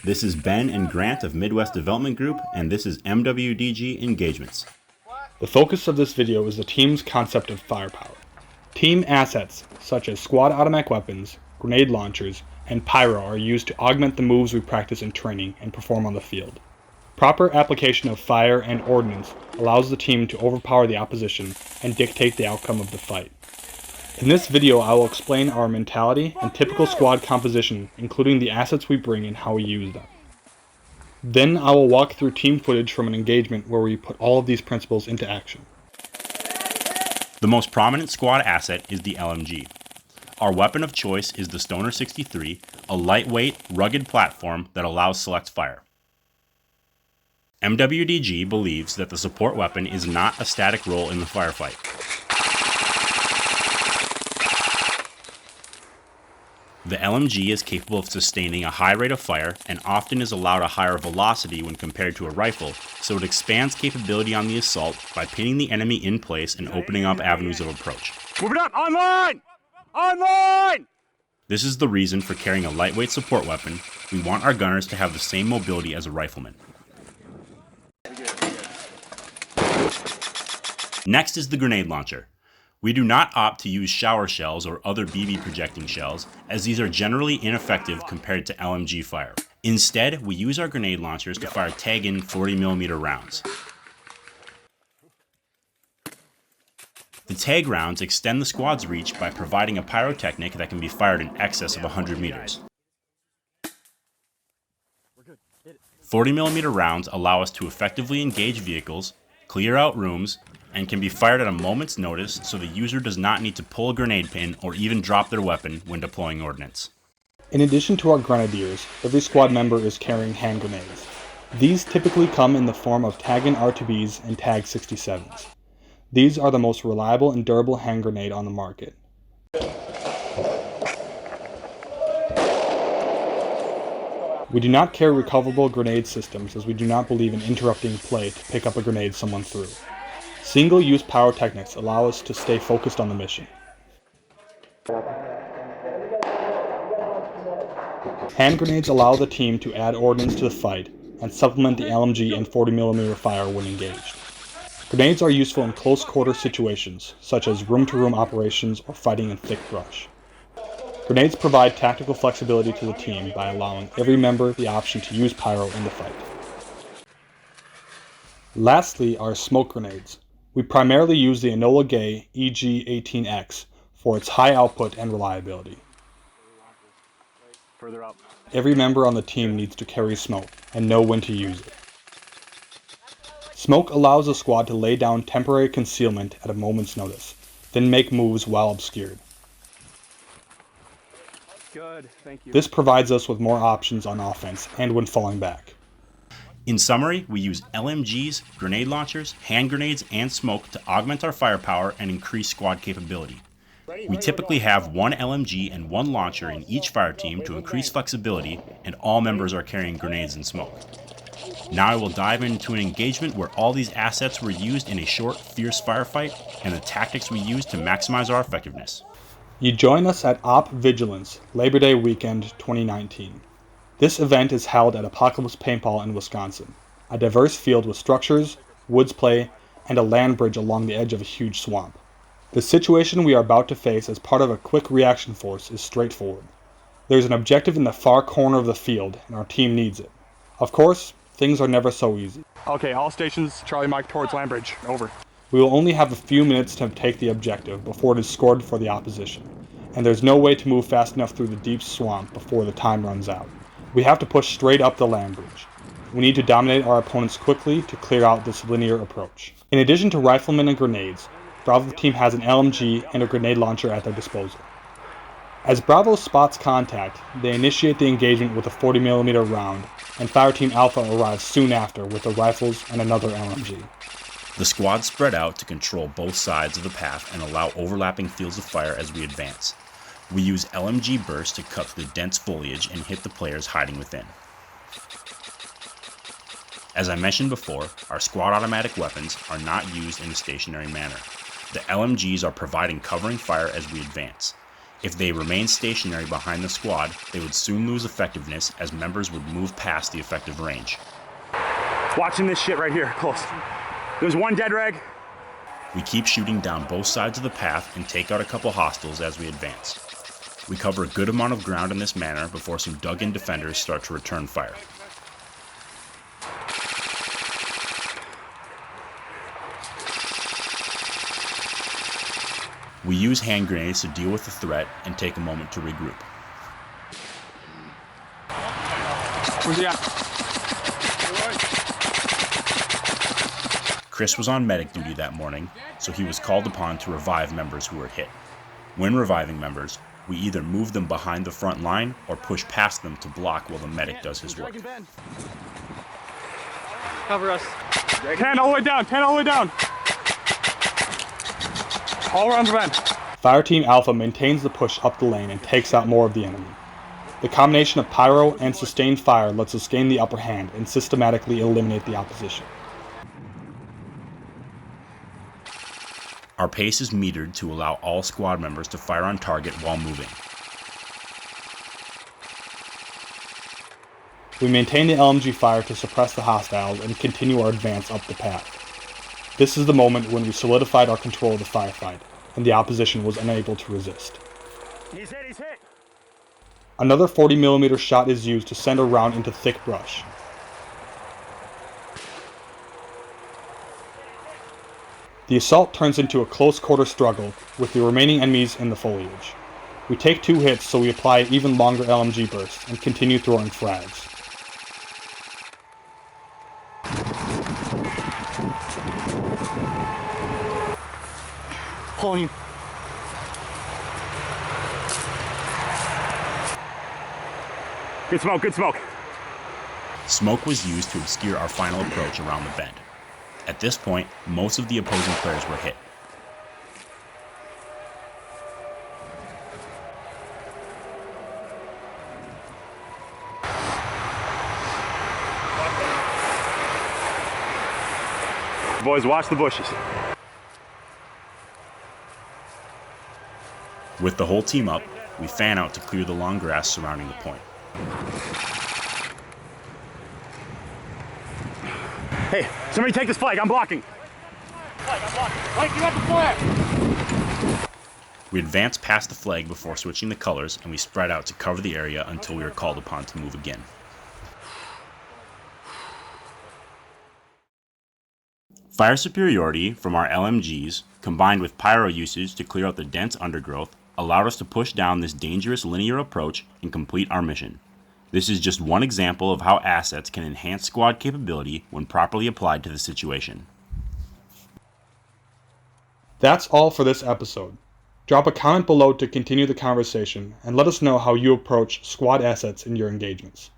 This is Ben and Grant of Midwest Development Group, and this is Mwdg Engagements. The focus of this video is the team's concept of firepower. Team assets, such as squad automatic weapons, grenade launchers, and pyro are used to augment the moves we practice in training and perform on the field. Proper application of fire and ordnance allows the team to overpower the opposition and dictate the outcome of the fight. In this video, I will explain our mentality and typical squad composition, including the assets we bring and how we use them. Then I will walk through team footage from an engagement where we put all of these principles into action. The most prominent squad asset is the LMG. Our weapon of choice is the Stoner 63, a lightweight, rugged platform that allows select fire. Mwdg believes that the support weapon is not a static role in the firefight. The LMG is capable of sustaining a high rate of fire and often is allowed a higher velocity when compared to a rifle, so it expands capability on the assault by pinning the enemy in place and opening up avenues of approach. Move it up! Online! Online! This is the reason for carrying a lightweight support weapon. We want our gunners to have the same mobility as a rifleman. Next is the grenade launcher. We do not opt to use shower shells or other BB projecting shells, as these are generally ineffective compared to LMG fire. Instead, we use our grenade launchers to fire tag-in 40mm rounds. The tag rounds extend the squad's reach by providing a pyrotechnic that can be fired in excess of 100 meters. 40mm rounds allow us to effectively engage vehicles, clear out rooms, and can be fired at a moment's notice so the user does not need to pull a grenade pin or even drop their weapon when deploying ordnance. In addition to our grenadiers, every squad member is carrying hand grenades. These typically come in the form of tag-in R2Bs and tag 67s. These are the most reliable and durable hand grenade on the market. We do not carry recoverable grenade systems as we do not believe in interrupting play to pick up a grenade someone threw. Single-use pyrotechnics allow us to stay focused on the mission. Hand grenades allow the team to add ordnance to the fight and supplement the LMG and 40mm fire when engaged. Grenades are useful in close-quarter situations, such as room-to-room operations or fighting in thick brush. Grenades provide tactical flexibility to the team by allowing every member the option to use pyro in the fight. Lastly are smoke grenades. We primarily use the Mwdg EG-18X for its high output and reliability. Further up. Every member on the team needs to carry smoke and know when to use it. Smoke allows the squad to lay down temporary concealment at a moment's notice, then make moves while obscured. Good, thank you. This provides us with more options on offense and when falling back. In summary, we use LMGs, grenade launchers, hand grenades, and smoke to augment our firepower and increase squad capability. We typically have one LMG and one launcher in each fire team to increase flexibility, and all members are carrying grenades and smoke. Now I will dive into an engagement where all these assets were used in a short, fierce firefight, and the tactics we used to maximize our effectiveness. You join us at Op Vigilance, Labor Day weekend 2019. This event is held at Apocalypse Paintball in Wisconsin, a diverse field with structures, woods play, and a land bridge along the edge of a huge swamp. The situation we are about to face as part of a quick reaction force is straightforward. There is an objective in the far corner of the field, and our team needs it. Of course, things are never so easy. Okay, all stations, Charlie Mike towards Landbridge. Over. We will only have a few minutes to take the objective before it is scored for the opposition, and there's no way to move fast enough through the deep swamp before the time runs out. We have to push straight up the land bridge. We need to dominate our opponents quickly to clear out this linear approach. In addition to riflemen and grenades, Bravo team has an LMG and a grenade launcher at their disposal. As Bravo spots contact, they initiate the engagement with a 40mm round, and Fire Team Alpha arrives soon after with the rifles and another LMG. The squad spread out to control both sides of the path and allow overlapping fields of fire as we advance. We use LMG bursts to cut through the dense foliage and hit the players hiding within. As I mentioned before, our squad automatic weapons are not used in a stationary manner. The LMGs are providing covering fire as we advance. If they remained stationary behind the squad, they would soon lose effectiveness as members would move past the effective range. Watching this shit right here, close. There's one dead reg. We keep shooting down both sides of the path and take out a couple hostiles as we advance. We cover a good amount of ground in this manner before some dug-in defenders start to return fire. We use hand grenades to deal with the threat and take a moment to regroup. Where's he at? Chris was on medic duty that morning, so he was called upon to revive members who were hit. When reviving members, we either move them behind the front line or push past them to block while the medic does his work. Cover us. 10 all the way down, 10 all the way down. All around the bend. Fire Team Alpha maintains the push up the lane and takes out more of the enemy. The combination of pyro and sustained fire lets us gain the upper hand and systematically eliminate the opposition. Our pace is metered to allow all squad members to fire on target while moving. We maintain the LMG fire to suppress the hostiles and continue our advance up the path. This is the moment when we solidified our control of the firefight, and the opposition was unable to resist. He's hit, he's hit. Another 40mm shot is used to send a round into thick brush. The assault turns into a close-quarter struggle with the remaining enemies in the foliage. We take 2 hits, so we apply even longer LMG bursts and continue throwing frags. Pulling you. Good smoke, good smoke. Smoke was used to obscure our final approach around the bend. At this point, most of the opposing players were hit. Boys, watch the bushes. With the whole team up, we fan out to clear the long grass surrounding the point. Hey, somebody take this flag, I'm blocking. Mike, you got the flag! We advance past the flag before switching the colors, and we spread out to cover the area until we are called upon to move again. Fire superiority from our LMGs, combined with pyro usage to clear out the dense undergrowth, allowed us to push down this dangerous linear approach and complete our mission. This is just one example of how assets can enhance squad capability when properly applied to the situation. That's all for this episode. Drop a comment below to continue the conversation and let us know how you approach squad assets in your engagements.